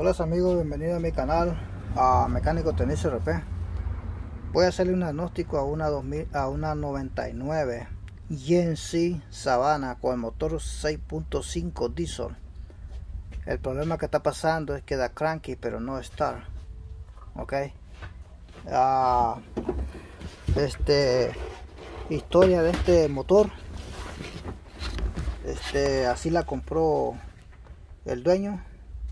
Hola amigos, bienvenidos a mi canal a Mecánico Tenis RP. Voy a hacerle un diagnóstico a una 99 GMC Savannah con el motor 6.5 diesel. El problema que está pasando es que da cranky pero no start. Ok. Historia de este motor. Así la compró el dueño.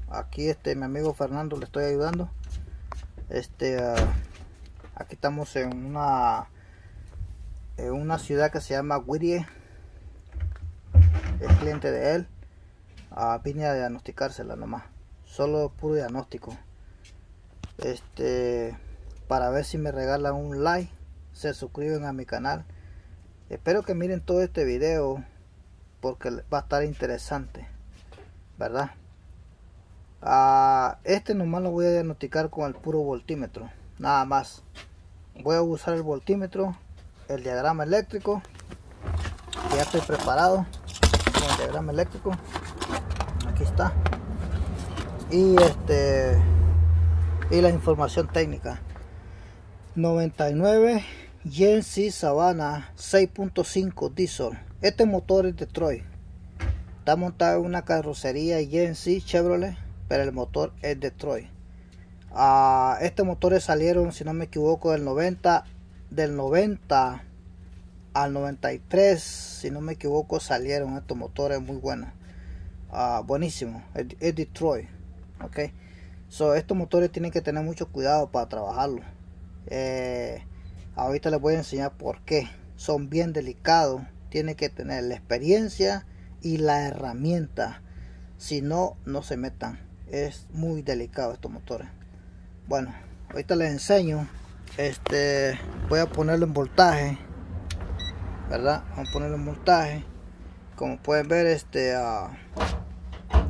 Aquí mi amigo Fernando le estoy ayudando. Aquí estamos en una ciudad que se llama Whittier. Es cliente de él. Vine a diagnosticársela nomás, solo puro diagnóstico. Para ver si me regalan un like, se suscriben a mi canal. Espero que miren todo este video porque va a estar interesante, ¿verdad? Nomás lo voy a diagnosticar con el puro voltímetro, nada más. Voy a usar el voltímetro, el diagrama eléctrico. Ya estoy preparado con el diagrama eléctrico. Aquí está. Y la información técnica. 99 GMC Savannah 6.5 diesel. Este motor es Detroit. Está montado en una carrocería GMC Chevrolet, pero el motor es Detroit. Estos motores salieron, si no me equivoco, del 90 al 93, si no me equivoco, salieron estos motores muy buenos. Buenísimo, es Detroit. Ok, estos motores tienen que tener mucho cuidado para trabajarlos. Ahorita les voy a enseñar por qué. Son bien delicados, tienen que tener la experiencia y la herramienta, si no, no se metan. Es muy delicado estos motores. Bueno, ahorita les enseño. Voy a ponerlo en voltaje, ¿verdad? Vamos a ponerlo en voltaje. Como pueden ver,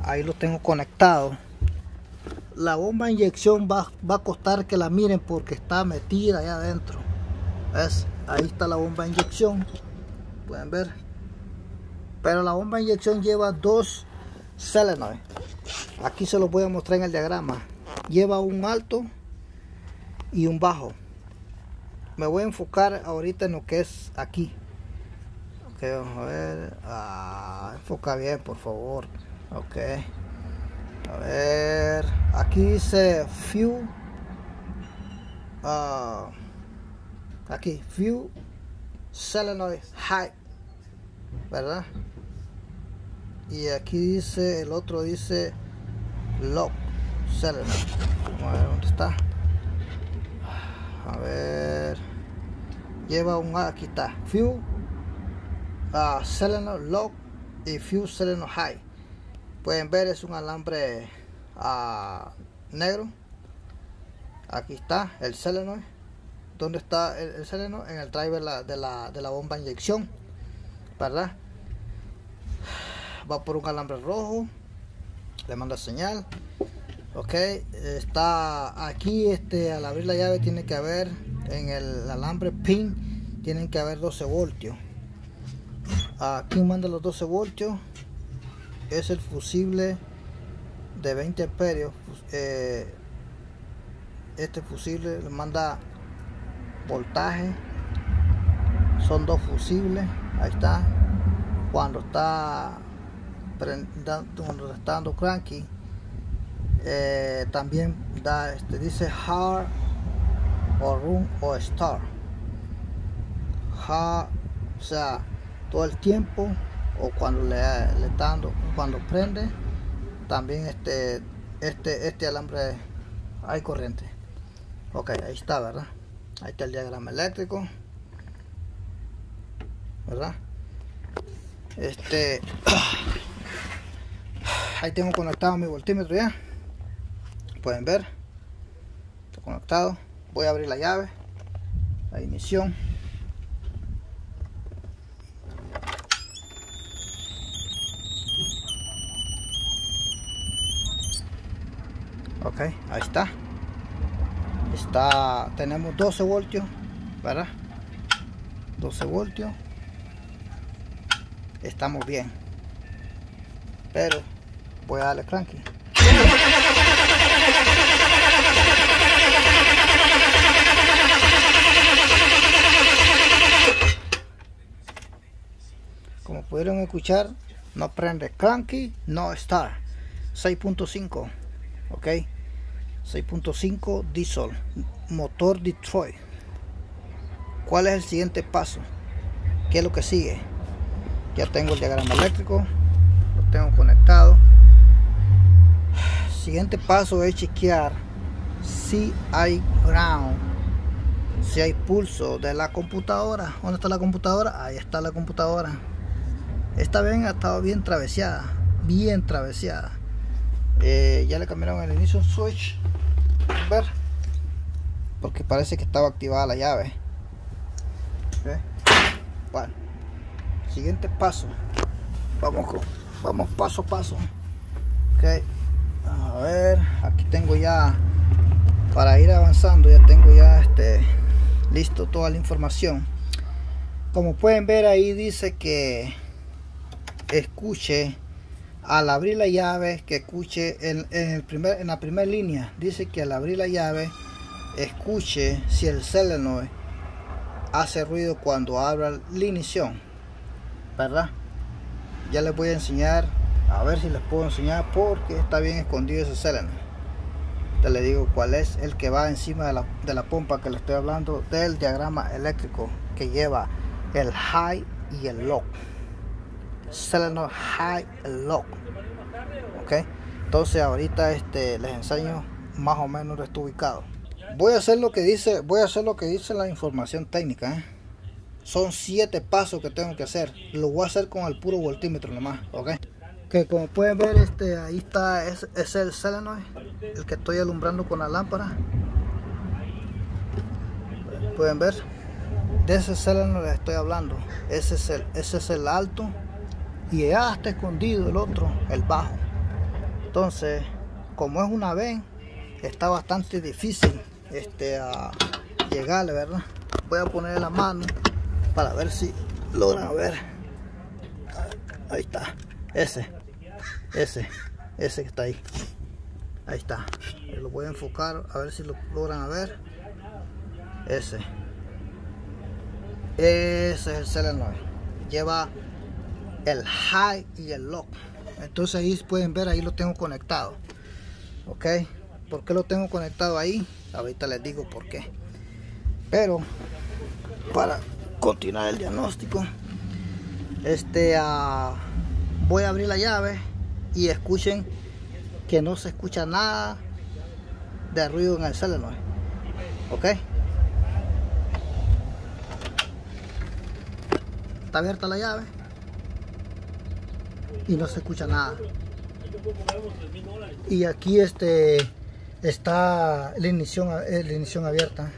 ahí lo tengo conectado. La bomba de inyección va a costar que la miren porque está metida allá adentro. ¿Ves? Ahí está la bomba de inyección, pueden ver. Pero la bomba de inyección lleva dos solenoides. Aquí se los voy a mostrar en el diagrama. Lleva un alto y un bajo. Me voy a enfocar ahorita en lo que es aquí. Ok, vamos a ver. Enfoca bien, por favor. Ok. A ver. Aquí dice Fuel. Aquí, Fuel Solenoid High, ¿verdad? Y aquí dice, el otro dice Lock Solenoid. Vamos a ver dónde está. A ver. Lleva aquí está. Fuel Solenoid Lock y Fuel Solenoid High. Pueden ver, es un alambre negro. Aquí está el solenoid. ¿Dónde está el solenoid? En el driver de la bomba de inyección, ¿verdad? Va por un alambre rojo, le manda señal. Ok, está aquí. Al abrir la llave tiene que haber, en el alambre pin tienen que haber 12 voltios. Aquí manda los 12 voltios. Es el fusible de 20 amperios. Este fusible le manda voltaje. Son dos fusibles. Ahí está. Cuando está dando cranky, también da, dice hard o run o start. Hard, o sea, todo el tiempo, o cuando le está dando, cuando prende. También este alambre hay corriente. Ok, ahí está, ¿verdad? Ahí está el diagrama eléctrico, ¿verdad? Ahí tengo conectado mi voltímetro ya. Pueden ver, está conectado. Voy a abrir la llave, la ignición. Ok, ahí está. Tenemos 12 voltios, ¿verdad? 12 voltios. Estamos bien. Pero voy a darle cranky. escuchar, no prende cranky, no start. 6.5, ok, 6.5 diesel, motor Detroit. ¿Cuál es el siguiente paso? ¿Qué es lo que sigue? Ya tengo el diagrama eléctrico, lo tengo conectado. Siguiente paso es chequear si hay ground, si hay pulso de la computadora. ¿Dónde está la computadora? Ahí está la computadora. Esta vez ha estado bien traveseada, bien traveseada. Ya le cambiaron el ignition switch, ver, porque parece que estaba activada la llave. ¿Okay? Bueno, siguiente paso, vamos paso a paso. Okay. A ver, aquí tengo ya, para ir avanzando, ya tengo ya listo toda la información. Como pueden ver ahí dice que escuche al abrir la llave, que escuche en la primera línea, dice que al abrir la llave escuche si el solenoid hace ruido cuando abra la ignición, ¿verdad? Ya les voy a enseñar, a ver si les puedo enseñar, porque está bien escondido ese solenoid. Te le digo cuál es el que va encima de la pompa que le estoy hablando, del diagrama eléctrico que lleva el high y el low. Solenoid high and low. Ok, entonces ahorita les enseño más o menos dónde está ubicado. Voy a hacer lo que dice la información técnica, ¿eh? Son 7 pasos que tengo que hacer. Lo voy a hacer con el puro voltímetro nomás, ok. Que como pueden ver, ahí está, es el solenoid, el que estoy alumbrando con la lámpara. Pueden ver, de ese solenoid les estoy hablando. Ese es el alto, y ya está escondido el otro, el bajo. Entonces, como es una ven, está bastante difícil a llegarle, ¿verdad? Voy a poner la mano para ver si logran ver. Ahí está, ese que está ahí. Ahí está. Lo voy a enfocar a ver si lo logran ver. Ese es el solenoid. Lleva el high y el low. Entonces ahí pueden ver, ahí lo tengo conectado. Ok, ¿por qué lo tengo conectado ahí? Ahorita les digo por qué. Pero para continuar el diagnóstico, voy a abrir la llave y escuchen que no se escucha nada de ruido en el solenoid. Ok, está abierta la llave y no se escucha nada. Y aquí está la ignición abierta.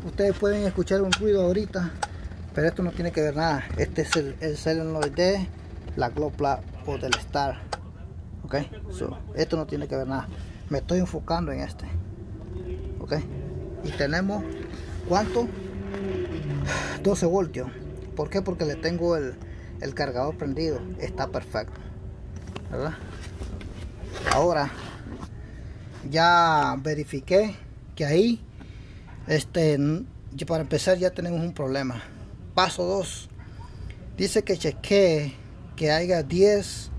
Ustedes pueden escuchar un ruido ahorita, pero esto no tiene que ver nada. Este es el solenoid de la glow plug o del start. Ok, esto no tiene que ver nada. Me estoy enfocando en este. Ok, y tenemos ¿cuánto? 12 voltios. ¿Por qué? Porque le tengo el cargador prendido. Está perfecto, ¿verdad? Ahora ya verifiqué que ahí para empezar ya tenemos un problema. Paso 2, dice que chequee que haya 10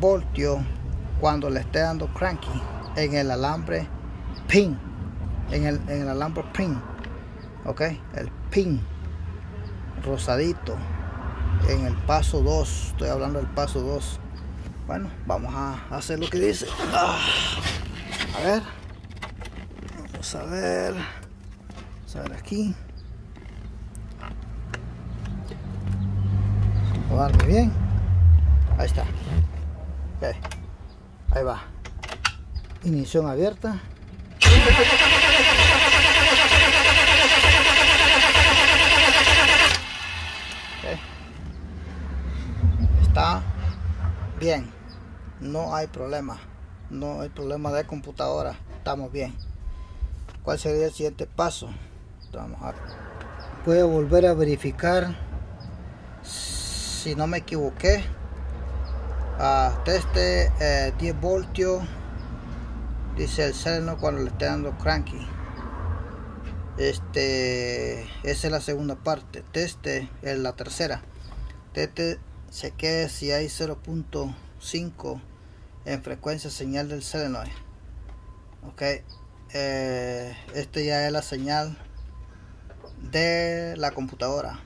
voltios cuando le esté dando cranky en el alambre pin, en el alambre pin, ok, el pin rosadito en el paso 2. Estoy hablando del paso 2. Bueno, vamos a hacer lo que dice. A ver, vamos a ver aquí. Acomodarme bien. Ahí está. Okay. Ahí va. Ignición abierta. Okay. Está bien. No hay problema. No hay problema de computadora. Estamos bien. ¿Cuál sería el siguiente paso? Vamos a ver. Voy a volver a verificar si no me equivoqué. Teste 10 voltios, dice el solenoid cuando le esté dando cranky. Esa es la segunda parte. Teste es la tercera. chequee si hay 0.5 en frecuencia señal del solenoid. Ok, este ya es la señal de la computadora,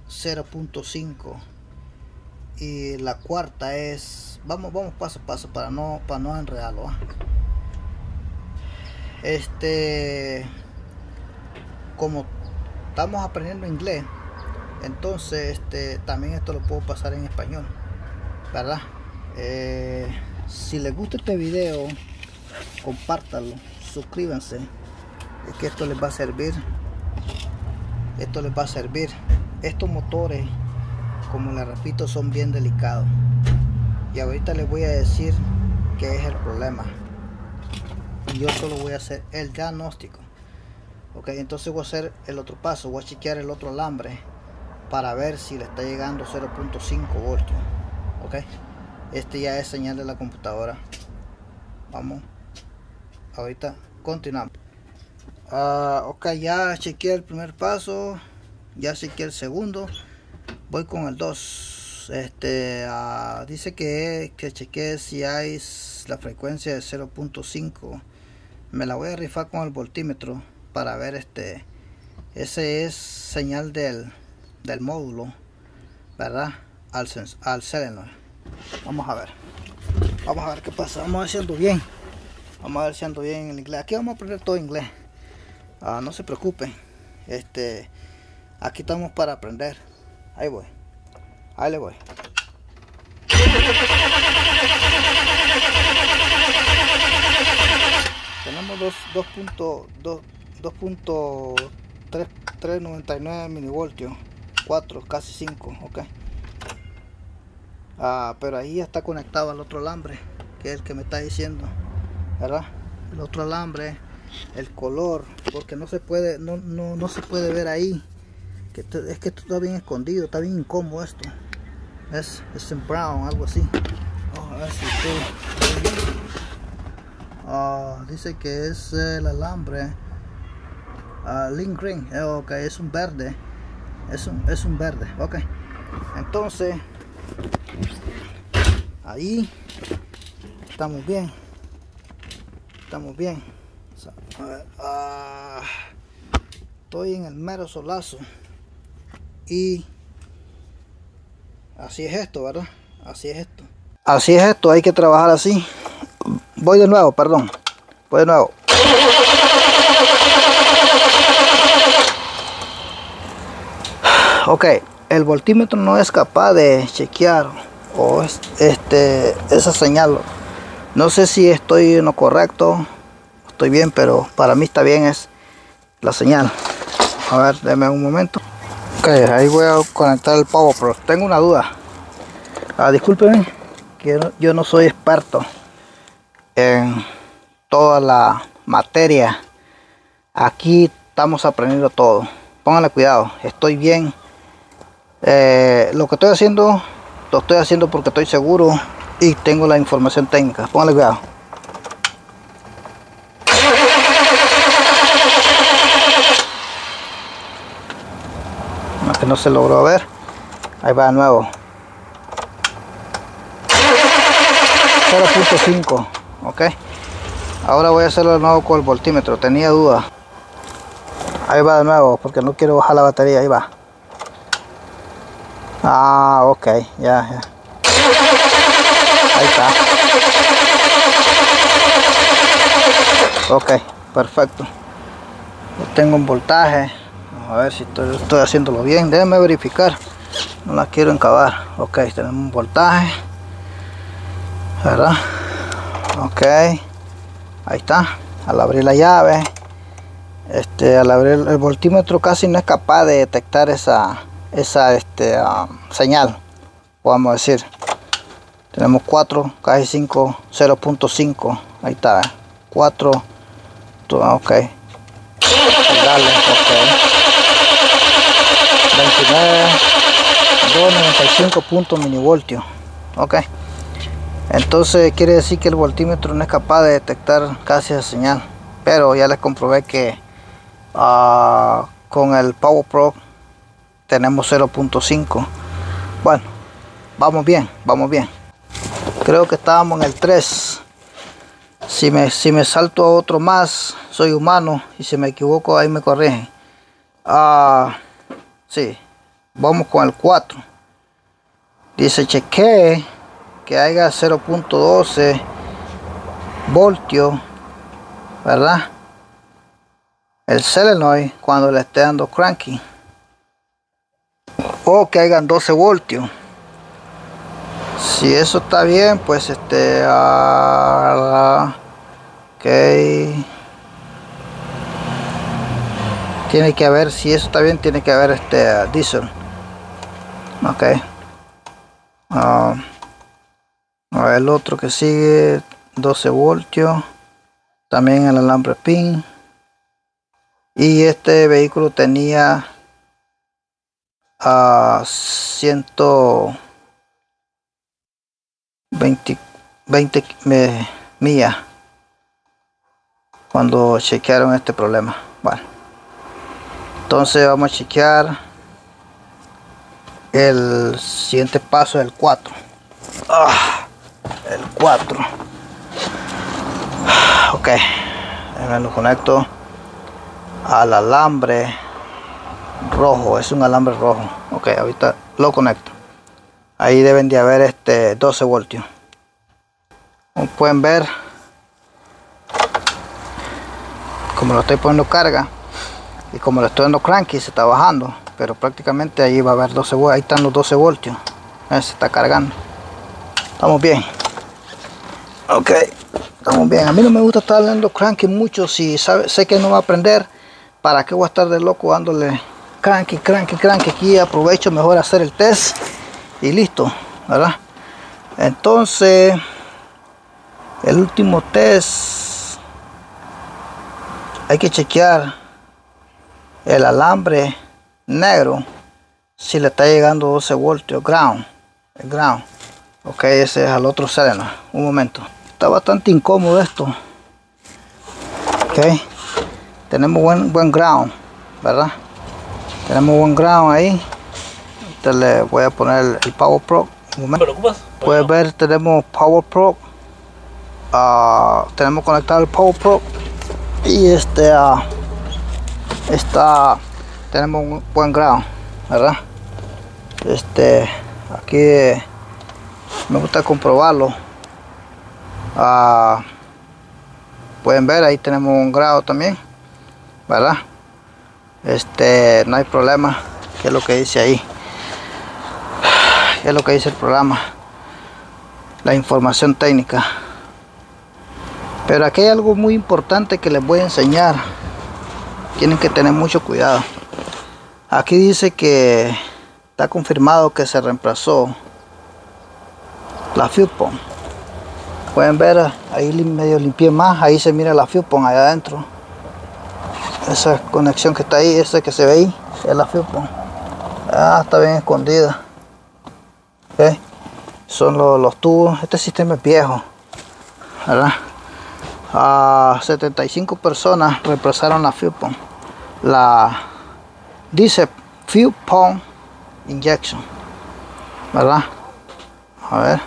0.5, y la cuarta es, vamos paso a paso para no enredarlo. Como estamos aprendiendo inglés, entonces también esto lo puedo pasar en español, ¿verdad? Si les gusta este video, compártanlo, suscríbanse, es que esto les va a servir. Estos motores, como les repito, son bien delicados, y ahorita les voy a decir qué es el problema, y yo solo voy a hacer el diagnóstico. Ok, entonces voy a hacer el otro paso, voy a chequear el otro alambre para ver si le está llegando 0.5 voltios. Ok, ya es señal de la computadora. Vamos, ahorita continuamos. Ok, ya chequeé el primer paso, ya chequeé el segundo, voy con el 2. Dice que chequeé si hay la frecuencia de 0.5. me la voy a rifar con el voltímetro para ver. Ese es señal del módulo, ¿verdad? Al solenoid. Vamos a ver qué pasa. Vamos a ver si ando bien. Vamos a ver si ando bien en inglés. Aquí vamos a aprender todo inglés. No se preocupen. Aquí estamos para aprender. Ahí voy. Ahí le voy. Tenemos 2.399 milivoltios, 4, casi 5. Ok. Pero ahí ya está conectado al otro alambre, que es el que me está diciendo, ¿verdad? El otro alambre, el color, porque no se puede ver ahí, es que esto está bien escondido, está bien incómodo esto. Es en brown, algo así. Vamos a ver si dice que es el alambre link green. Ok, es un verde, es un verde. Ok, entonces ahí estamos bien. A ver, estoy en el mero solazo, y así es esto, ¿verdad? Así es esto, hay que trabajar así. Voy de nuevo. Ok, el voltímetro no es capaz de chequear esa señal. No sé si estoy en lo correcto, estoy bien, pero para mí está bien es la señal. A ver, denme un momento. Ok, ahí voy a conectar el Power Pro. Tengo una duda. Discúlpenme, que yo no soy experto en toda la materia. Aquí estamos aprendiendo todo. Pónganle cuidado, estoy bien. Lo que estoy haciendo, lo estoy haciendo porque estoy seguro y tengo la información técnica. Pónganle cuidado. Que no se logró ver. Ahí va de nuevo. 0.5. Ok, ahora voy a hacerlo de nuevo con el voltímetro. Tenía duda. Ahí va de nuevo porque no quiero bajar la batería. Ahí va. Ok, ya. Ahí está. Ok, perfecto. Tengo un voltaje. A ver si estoy haciéndolo bien. Déjenme verificar. No la quiero encavar. Ok, tenemos un voltaje, ¿verdad? Ok, ahí está. Al abrir la llave, al abrir el voltímetro casi no es capaz de detectar esa señal, vamos a decir. Tenemos 4, casi 5, 0.5. Ahí está, 4. Ok, dale, ok. 295 milivoltios. Ok, entonces quiere decir que el voltímetro no es capaz de detectar casi esa señal, pero ya les comprobé que con el Power Pro tenemos 0.5. Bueno, vamos bien, vamos bien. Creo que estábamos en el 3. Si me salto a otro más, soy humano, y si me equivoco ahí me corrigen. Sí, vamos con el 4. Dice chequee que haya 0.12 voltios, ¿verdad? El solenoid cuando le esté dando cranking, o que hagan 12 voltios. Si eso está bien, pues ok, tiene que haber, si eso está bien, tiene que haber diesel. Ok, a ver, el otro que sigue 12 voltios, también el alambre pin, y este vehículo tenía 120 millas cuando chequearon este problema. Bueno, entonces vamos a chequear el siguiente paso, el 4. El 4. Ok, me lo conecto al alambre rojo. Es un alambre rojo. Ok, ahorita lo conecto. Ahí deben de haber 12 voltios. Como pueden ver, como lo estoy poniendo carga y como lo estoy dando cranky, se está bajando, pero prácticamente ahí va a haber 12 voltios. Ahí están los 12 voltios. Se está cargando. Estamos bien. Ok, estamos bien. A mí no me gusta estar dando cranky mucho. Si sé que no va a aprender, ¿para qué voy a estar de loco dándole cranky? Aquí aprovecho mejor hacer el test y listo, ¿verdad? Entonces, el último test, hay que chequear el alambre negro, si le está llegando 12 voltios, el ground. Ok, ese es al otro sereno. Un momento, está bastante incómodo esto. Ok, tenemos buen ground, ¿verdad? Tenemos buen ground ahí. Ahorita le voy a poner el Power Pro. Un momento. Puedes ver, tenemos Power Pro. Tenemos conectado el Power Pro. Y tenemos un buen ground, ¿verdad? Aquí me gusta comprobarlo. Pueden ver, ahí tenemos un ground también, ¿verdad? No hay problema. ¿Qué es lo que dice ahí? ¿Qué es lo que dice el programa? La información técnica. Pero aquí hay algo muy importante que les voy a enseñar. Tienen que tener mucho cuidado. Aquí dice que está confirmado que se reemplazó la fuse pump. Pueden ver, ahí medio limpié más. Ahí se mira la fuse pump allá adentro. Esa conexión que está ahí, esa que se ve ahí, es la fuse pump. Está bien escondida. Okay. Son los tubos. Este sistema es viejo, ¿verdad? 75 personas reemplazaron la fuse pump. Dice fuse pump injection, ¿verdad? A ver,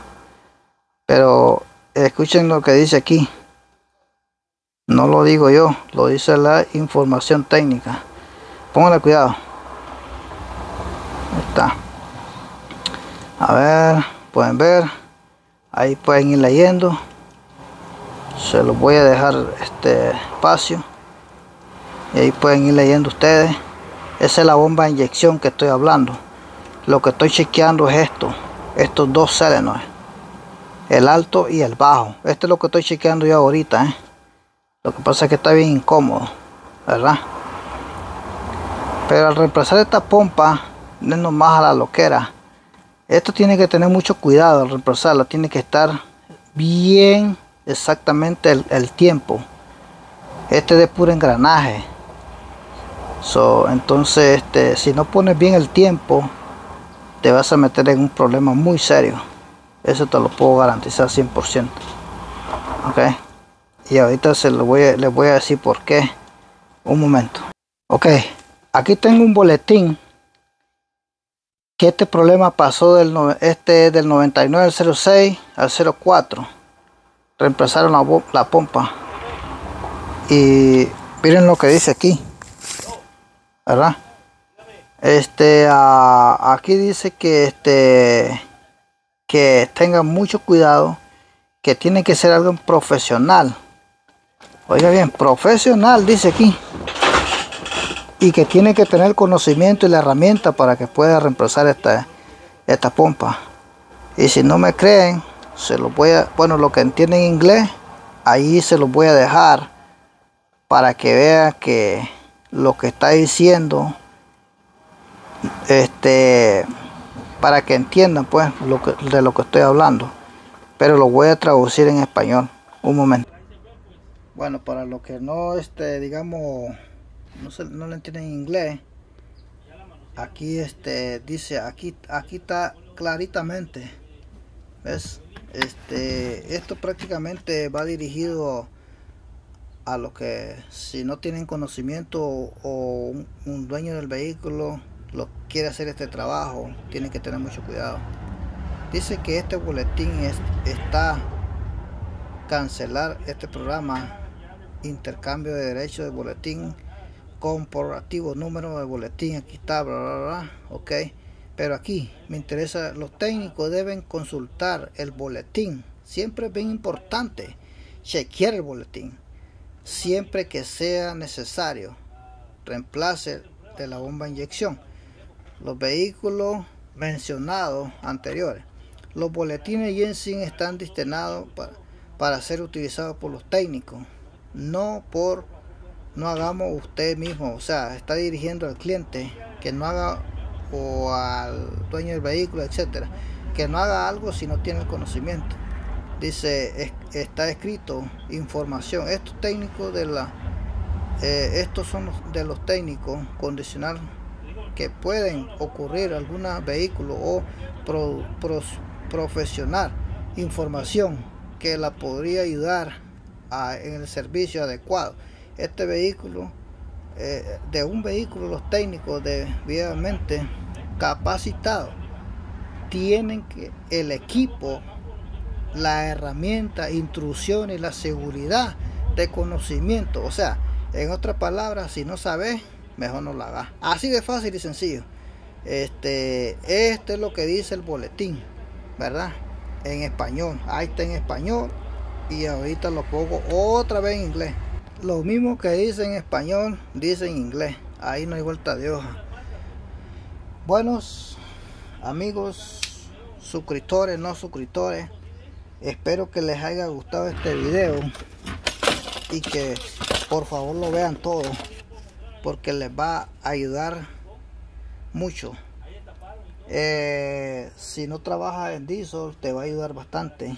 pero escuchen lo que dice aquí. No lo digo yo, lo dice la información técnica. Pónganle cuidado. Ahí está. A ver, pueden ver. Ahí pueden ir leyendo. Se los voy a dejar espacio. Y ahí pueden ir leyendo ustedes. Esa es la bomba de inyección que estoy hablando. Lo que estoy chequeando es estos dos solenoides, el alto y el bajo. Este es lo que estoy chequeando yo ahorita. Lo que pasa es que está bien incómodo, ¿verdad? Pero al reemplazar esta pompa, no es nomás a la loquera. Esto tiene que tener mucho cuidado al reemplazarla. Tiene que estar bien exactamente el tiempo. Este es de puro engranaje. Entonces si no pones bien el tiempo, te vas a meter en un problema muy serio. Eso te lo puedo garantizar 100%. Ok, y ahorita les voy a decir por qué. Un momento. Ok, aquí tengo un boletín que este problema pasó del 99 al 06 al 04. Reemplazaron la pompa. Y miren lo que dice aquí, ¿verdad? Aquí dice que que tengan mucho cuidado, que tiene que ser algo profesional. Oiga bien, profesional dice aquí. Y que tiene que tener conocimiento y la herramienta para que pueda reemplazar esta pompa. Y si no me creen, se los voy a, bueno, lo que entienden inglés, ahí se los voy a dejar para que vean que lo que está diciendo, para que entiendan pues de lo que estoy hablando, pero lo voy a traducir en español. Un momento. Bueno, para los que no digamos no lo entienden en inglés, aquí dice, aquí está claritamente, ¿ves? Esto prácticamente va dirigido a los que, si no tienen conocimiento o un dueño del vehículo quiere hacer este trabajo, tienen que tener mucho cuidado. Dice que este boletín está cancelar este programa, intercambio de derechos de boletín corporativo, número de boletín, aquí está, bla bla bla, ok. Pero aquí me interesa, los técnicos deben consultar el boletín, siempre es bien importante chequear el boletín, siempre que sea necesario. Reemplace de la bomba de inyección los vehículos mencionados anteriores. Los boletines Jensen están destinados para ser utilizados por los técnicos, no hagamos usted mismo. O sea, está dirigiendo al cliente que no haga, o al dueño del vehículo, etcétera, que no haga algo si no tiene el conocimiento. Dice, está escrito información. Estos técnicos estos son de los técnicos condicional que pueden ocurrir algún vehículo o profesional, información que la podría ayudar en el servicio adecuado. Este vehículo, de un vehículo, los técnicos debidamente capacitados tienen que el equipo, la herramienta, instrucciones, la seguridad de conocimiento. O sea, en otras palabras, si no sabes, mejor no la hagas. Así de fácil y sencillo. Este es lo que dice el boletín, ¿verdad? En español. Ahí está en español. Y ahorita lo pongo otra vez en inglés. Lo mismo que dice en español, dice en inglés. Ahí no hay vuelta de hoja. Buenos amigos, suscriptores, no suscriptores, espero que les haya gustado este video y que por favor lo vean todo, porque les va a ayudar mucho. Si no trabajas en diesel, te va a ayudar bastante.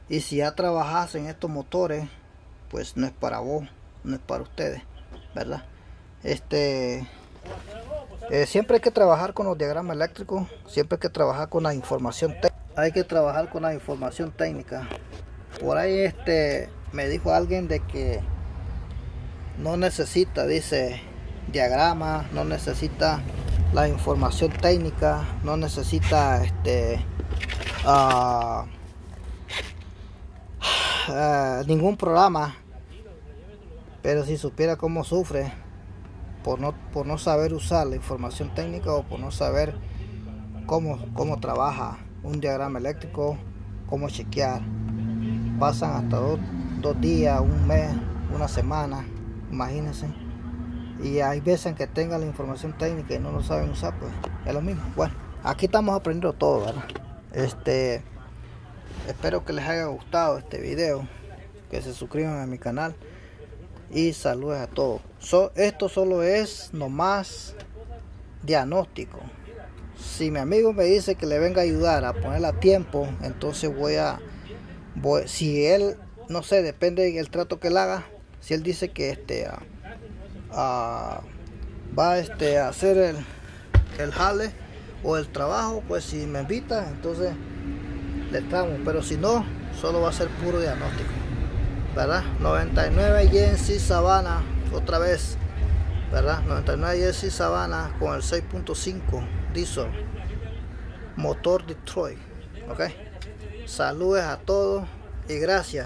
Y si ya trabajas en estos motores, pues no es para vos, no es para ustedes, ¿verdad? Siempre hay que trabajar con los diagramas eléctricos, siempre hay que trabajar con la información técnica. Hay que trabajar con la información técnica. Por ahí me dijo alguien de que no necesita, dice, diagrama, no necesita la información técnica, no necesita ningún programa, pero si supiera cómo sufre por no saber usar la información técnica, o por no saber cómo trabaja un diagrama eléctrico, cómo chequear. Pasan hasta dos días, un mes, una semana, imagínense. Y hay veces en que tengan la información técnica y no lo saben usar, pues es lo mismo. Bueno, aquí estamos aprendiendo todo, ¿verdad? Espero que les haya gustado este video, que se suscriban a mi canal y saludos a todos. Esto solo es nomás diagnóstico. Si mi amigo me dice que le venga a ayudar a ponerla a tiempo, entonces si él, no sé, depende del trato que él haga. Si él dice que va a hacer el jale o el trabajo, pues si me invita, entonces le tramo. Pero si no, solo va a ser puro diagnóstico, ¿verdad? 99 Jensen Savannah, otra vez. ¿verdad? 99 Jersey Savannah con el 6.5 diesel, motor Detroit. Ok, saludos a todos y gracias.